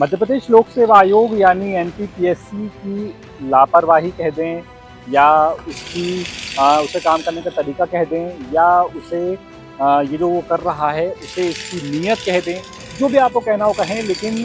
मध्य प्रदेश लोक सेवा आयोग यानी एमपीपीएससी की लापरवाही कह दें या उसे काम करने का तरीका कह दें या उसे ये जो वो कर रहा है उसे इसकी नीयत कह दें, जो भी आपको कहना हो कहें। लेकिन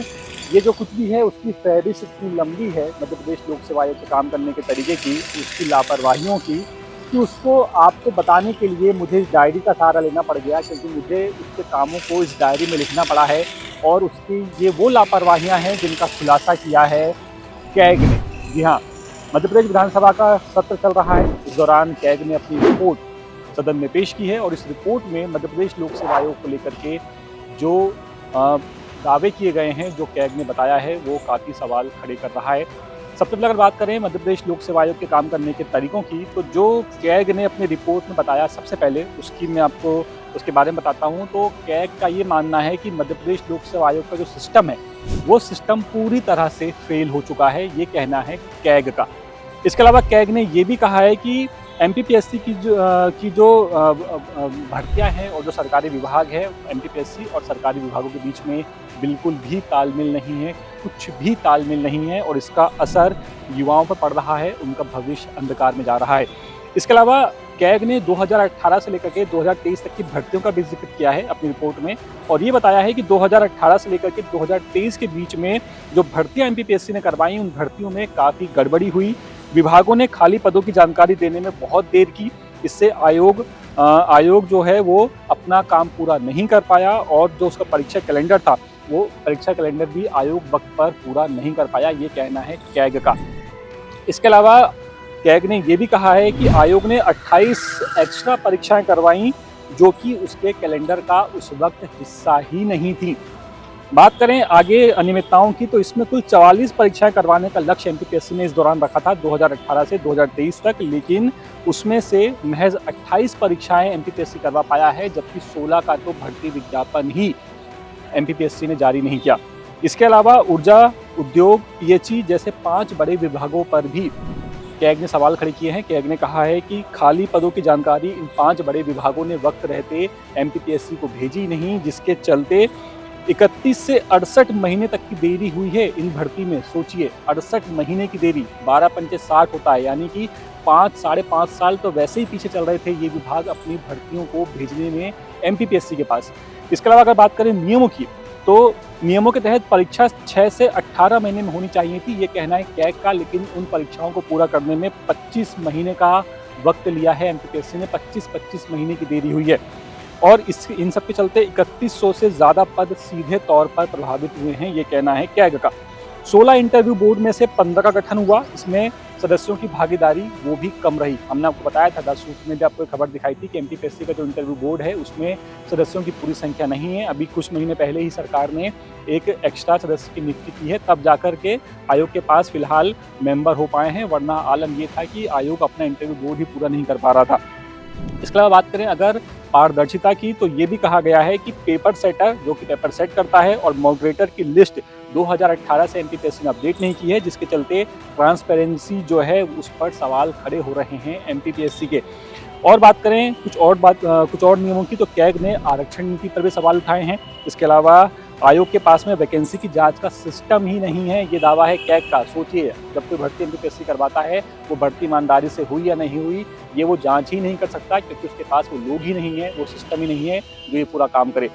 ये जो कुछ भी है उसकी फहरिस्त इतनी लंबी है मध्य प्रदेश लोक सेवा आयोग के काम करने के तरीके की, उसकी लापरवाहियों की, कि उसको आपको बताने के लिए मुझे इस डायरी का सहारा लेना पड़ गया, क्योंकि मुझे उसके कामों को इस डायरी में लिखना पड़ा है। और उसकी ये वो लापरवाहियां हैं जिनका खुलासा किया है कैग ने। जी हाँ, मध्य प्रदेश विधानसभा का सत्र चल रहा है। इस दौरान कैग ने अपनी रिपोर्ट सदन में पेश की है और इस रिपोर्ट में मध्य प्रदेश लोक सेवा आयोग को लेकर के जो दावे किए गए हैं, जो कैग ने बताया है, वो काफ़ी सवाल खड़े कर रहा है। सबसे पहले अगर बात करें मध्य प्रदेश लोक सेवा आयोग के काम करने के तरीकों की, तो जो कैग ने अपनी रिपोर्ट में बताया, सबसे पहले उसकी मैं आपको उसके बारे में बताता हूँ। तो कैग का ये मानना है कि मध्य प्रदेश लोक सेवा आयोग का जो सिस्टम है वो सिस्टम पूरी तरह से फेल हो चुका है, ये कहना है कैग का। इसके अलावा कैग ने ये भी कहा है कि एमपीपीएससी की जो भर्तियां हैं और जो सरकारी विभाग है, एमपीपीएससी और सरकारी विभागों के बीच में बिल्कुल भी तालमेल नहीं है, कुछ भी तालमेल नहीं है और इसका असर युवाओं पर पड़ रहा है, उनका भविष्य अंधकार में जा रहा है। इसके अलावा कैग ने 2018 से लेकर के 2023 तक की भर्तियों का भी जिक्र किया है अपनी रिपोर्ट में और ये बताया है कि 2018 से लेकर के 2023 के बीच में जो भर्तियां एमपीपीएससी ने करवाई, उन भर्तियों में काफ़ी गड़बड़ी हुई। विभागों ने खाली पदों की जानकारी देने में बहुत देर की, इससे आयोग जो है वो अपना काम पूरा नहीं कर पाया और जो उसका परीक्षा कैलेंडर था, वो परीक्षा कैलेंडर भी आयोग वक्त पर पूरा नहीं कर पाया, ये कहना है कैग का। इसके अलावा कैग ने ये भी कहा है कि आयोग ने 28 एक्स्ट्रा परीक्षाएं करवाई जो कि उसके कैलेंडर का उस वक्त हिस्सा ही नहीं थी। बात करें आगे अनियमितताओं की, तो इसमें कुल 44 परीक्षाएं करवाने का लक्ष्य एमपीपीएससी ने इस दौरान रखा था 2018 से 2023 तक, लेकिन उसमें से महज 28 परीक्षाएं एमपीपीएससी करवा पाया है, जबकि 16 का तो भर्ती विज्ञापन ही एमपीपीएससी ने जारी नहीं किया। इसके अलावा ऊर्जा, उद्योग, पीएचई जैसे 5 बड़े विभागों पर भी कैग ने सवाल खड़े किए हैं। कैग ने कहा है कि खाली पदों की जानकारी इन 5 बड़े विभागों ने वक्त रहते एमपीपीएससी को भेजी नहीं, जिसके चलते 31 से 68 महीने तक की देरी हुई है इन भर्ती में। सोचिए, 68 महीने की देरी, 12 पंचे 60 होता है, यानी कि 5 साढ़े 5 साल तो वैसे ही पीछे चल रहे थे ये विभाग अपनी भर्तियों को भेजने में एमपीपीएससी के पास। इसके अलावा अगर बात करें नियमों की, तो नियमों के तहत परीक्षा 6 से 18 महीने में होनी चाहिए थी, ये कहना है कैग का, लेकिन उन परीक्षाओं को पूरा करने में 25 महीने का वक्त लिया है एमपीपीएससी ने। 25 महीने की देरी हुई है और इन सब के चलते 3100 से ज़्यादा पद सीधे तौर पर प्रभावित हुए हैं, ये कहना है कैग का। 16 इंटरव्यू बोर्ड में से 15 का गठन हुआ, इसमें सदस्यों की भागीदारी वो भी कम रही। हमने आपको बताया था 10 सूत्र में भी आपको खबर दिखाई थी कि एमपीपीएससी का जो इंटरव्यू बोर्ड है उसमें सदस्यों की पूरी संख्या नहीं है। अभी कुछ महीने पहले ही सरकार ने एक एक्स्ट्रा सदस्य की नियुक्ति की है, तब जाकर के आयोग के पास फिलहाल मेंबर हो पाए हैं, वरना आलम ये था कि आयोग अपना इंटरव्यू बोर्ड ही पूरा नहीं कर पा रहा था। इसके अलावा बात करें अगर पारदर्शिता की, तो ये भी कहा गया है कि पेपर सेटर जो कि पेपर सेट करता है और मॉडरेटर की लिस्ट 2018 से एमपीपीएससी ने अपडेट नहीं की है, जिसके चलते ट्रांसपेरेंसी जो है उस पर सवाल खड़े हो रहे हैं एमपीपीएससी के। और बात करें कुछ और नियमों की, तो कैग ने आरक्षण नीति पर भी सवाल उठाए हैं। इसके अलावा आयोग के पास में वैकेंसी की जांच का सिस्टम ही नहीं है, ये दावा है कैग का। सोचिए, जब कोई भर्ती एमपीपीएससी करवाता है वो भर्ती ईमानदारी से हुई या नहीं हुई ये वो जांच ही नहीं कर सकता, क्योंकि उसके पास वो लोग ही नहीं है, वो सिस्टम ही नहीं है जो ये पूरा काम करे।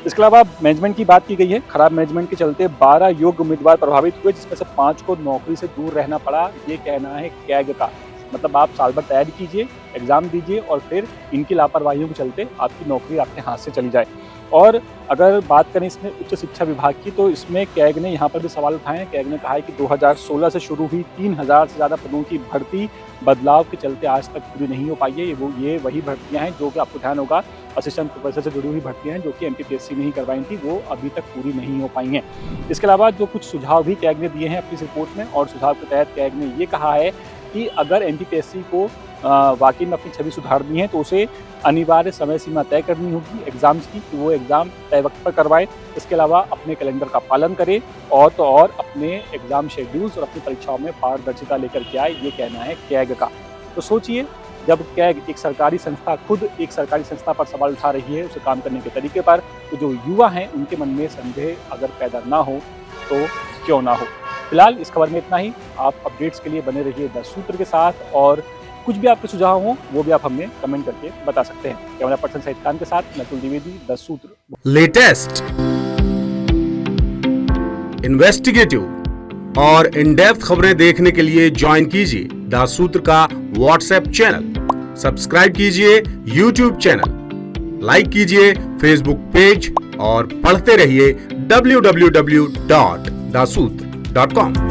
इसके अलावा मैनेजमेंट की बात की गई है। खराब मैनेजमेंट के चलते 12 योग्य उम्मीदवार प्रभावित हुए, जिसमें से 5 को नौकरी से दूर रहना पड़ा, ये कहना है कैग का। मतलब आप साल भर तैयारी कीजिए, एग्जाम दीजिए और फिर इनकी लापरवाहियों के चलते आपकी नौकरी आपके हाथ से चली जाए। और अगर बात करें इसमें उच्च शिक्षा विभाग की, तो इसमें कैग ने यहाँ पर भी सवाल उठाए हैं। कैग ने कहा है कि 2016 से शुरू हुई 3000 से ज़्यादा पदों की भर्ती बदलाव के चलते आज तक पूरी नहीं हो पाई है। ये वही भर्तियाँ हैं जो कि आपको ध्यान होगा असिस्टेंट प्रोफेसर से जुड़ी हुई भर्तियाँ हैं जो कि एमपीपीएससी ने ही करवाई थी, वो अभी तक पूरी नहीं हो पाई हैं। इसके अलावा जो कुछ सुझाव भी कैग ने दिए हैं अपनी रिपोर्ट में, और सुझाव के तहत कैग ने ये कहा है कि अगर एमपीपीएससी को वाकई में अपनी छवि सुधारनी है तो उसे अनिवार्य समय सीमा तय करनी होगी एग्ज़ाम्स की, कि वो एग्ज़ाम तय वक्त पर करवाए। इसके अलावा अपने कैलेंडर का पालन करे और तो और अपने एग्ज़ाम शेड्यूल्स और अपनी परीक्षाओं में पारदर्शिता लेकर के आए, ये कहना है कैग का। तो सोचिए, जब कैग एक सरकारी संस्था पर सवाल उठा रही है उसे काम करने के तरीके पर, तो जो युवा हैं उनके मन में संदेह अगर पैदा ना हो तो क्यों ना हो। फिलहाल इस खबर में इतना ही। आप अपडेट्स के लिए बने रहिए द सूत्र के साथ, और कुछ भी आपके सुझाव हो वो भी आप हमें कमेंट करके बता सकते हैं। कैमरा पर्सन सहित खान के साथ नकुल द्विवेदी, द सूत्र। लेटेस्ट, इन्वेस्टिगेटिव और इन डेप्थ खबरें देखने के लिए ज्वाइन कीजिए द सूत्र का व्हाट्सएप चैनल, सब्सक्राइब कीजिए यूट्यूब चैनल, लाइक कीजिए फेसबुक पेज और पढ़ते रहिए www.daसूत्र.com।